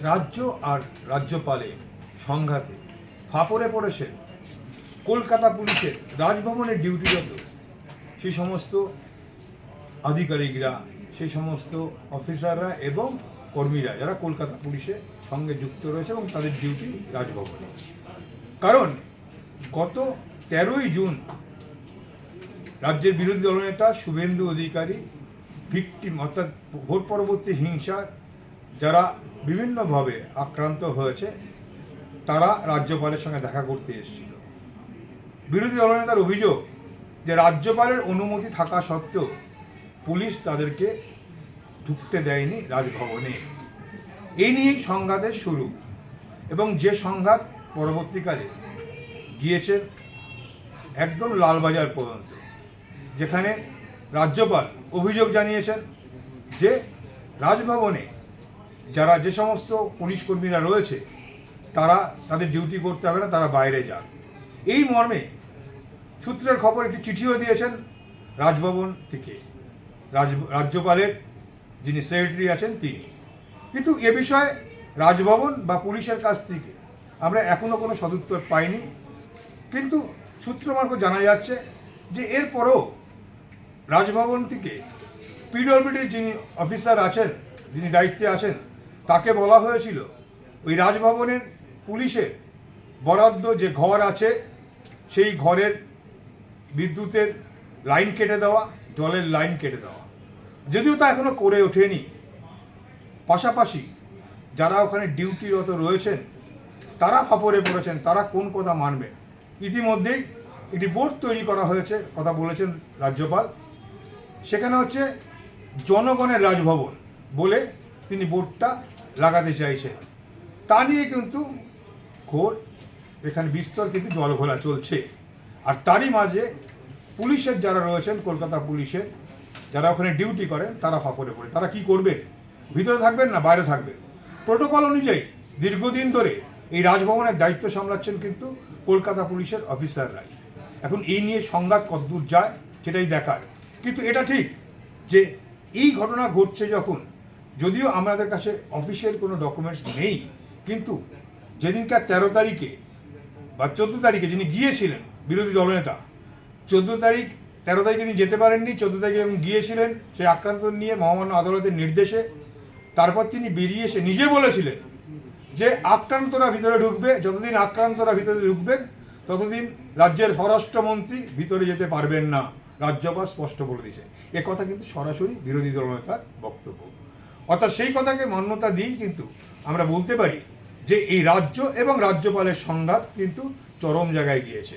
রাজ্য আর রাজ্যপালের সংঘাতে ফাপড়ে পড়েছেন কলকাতা পুলিশের রাজভবনের ডিউটিরত সেই সমস্ত আধিকারিকরা, সেই সমস্ত অফিসাররা এবং কর্মীরা যারা কলকাতা পুলিশের সঙ্গে যুক্ত রয়েছে এবং তাদের ডিউটি রাজভবনে। কারণ গত 13ই জুন রাজ্যের বিরোধী দলনেতা শুভেন্দু অধিকারী ভিকটিম অর্থাৎ ভোট পরবর্তী হিংসা যারা বিভিন্নভাবে আক্রান্ত হয়েছে তারা রাজ্যপালের সঙ্গে দেখা করতে এসেছিল। বিরোধী দলনেতার অভিযোগ যে রাজ্যপালের অনুমতি থাকা সত্ত্বেও পুলিশ তাদেরকে ঢুকতে দেয়নি রাজভবনে। এই নিয়েই সংঘাতের শুরু এবং যে সংঘাত পরবর্তীকালে গিয়েছে একদম লালবাজার পর্যন্ত, যেখানে রাজ্যপাল অভিযোগ জানিয়েছেন যে রাজভবনে যারা যে সমস্ত পুলিশ কর্মীরা রয়েছে তারা তাদের ডিউটি করতে হবে না, তারা বাইরে যান। এই মর্মে সূত্রের খবর একটি চিঠিও দিয়েছেন রাজভবন থেকে রাজ্যপালের যিনি সেক্রেটারি আছেন তিনি। কিন্তু এ বিষয়ে রাজভবন বা পুলিশের কাছ থেকে আমরা এখনো কোনো সদুত্তর পাইনি। কিন্তু সূত্র মারফত জানা যাচ্ছে যে এরপরও রাজভবন থেকে পিডব্লিউডির যিনি অফিসার আছেন, যিনি দায়িত্বে আছেন, তাকে বলা হয়েছিল ওই রাজভবনের পুলিশের বরাদ্দ যে ঘর আছে সেই ঘরের বিদ্যুতের লাইন কেটে দেওয়া, জলের লাইন কেটে দেওয়া। যদিও তা এখনো করে ওঠেনি। পাশাপাশি যারা ওখানে ডিউটিরত রয়েছেন তারা ফাপড়ে পড়েছেন, তারা কোন কথা মানবেন। ইতিমধ্যেই একটি বোর্ড তৈরি করা হয়েছে, কথা বলেছেন রাজ্যপাল। সেখানে হচ্ছে জনগণের রাজভবন বলে তিনি বোর্ডটা লাগাতে চাইছেন। তা নিয়ে কিন্তু ঘোর এখানে বিস্তর কিন্তু জলঘোলা চলছে। আর তারই মাঝে পুলিশের যারা রয়েছেন, কলকাতা পুলিশের যারা ওখানে ডিউটি করেন, তারা ফাপড়ে পড়ে। তারা কি করবেন? ভিতরে থাকবেন না বাইরে থাকবেন? প্রোটোকল অনুযায়ী দীর্ঘদিন ধরে এই রাজভবনের দায়িত্ব সামলাচ্ছেন কিন্তু কলকাতা পুলিশের অফিসাররাই। এখন এই নিয়ে সংঘাত কতদূর যায় সেটাই দেখার। কিন্তু এটা ঠিক যে এই ঘটনা ঘটছে যখন, যদিও আমাদের কাছে অফিসিয়াল কোনো ডকুমেন্টস নেই, কিন্তু যেদিনকার 13 তারিখে বা 14 তারিখে যিনি গিয়েছিলেন বিরোধী দলনেতা, 13 তারিখে তিনি যেতে পারেননি, 14 তারিখে যখন গিয়েছিলেন সেই আক্রান্ত নিয়ে মহামান্য আদালতের নির্দেশে, তারপর তিনি বেরিয়ে এসে নিজে বলেছিলেন যে আক্রান্তরা ভিতরে ঢুকবে, যতদিন আক্রান্তরা ভিতরে ঢুকবেন ততদিন রাজ্যের স্বরাষ্ট্রমন্ত্রী ভিতরে যেতে পারবেন না। রাজ্যপাল স্পষ্ট বলে দিয়েছে। এ কথা কিন্তু সরাসরি বিরোধী দলনেতার বক্তব্য। অর্থাৎ সেই কথাকে মান্যতা দিয়েই কিন্তু আমরা বলতে পারি যে এই রাজ্য এবং রাজ্যপালের সংঘাত কিন্তু চরম জায়গায় গিয়েছে।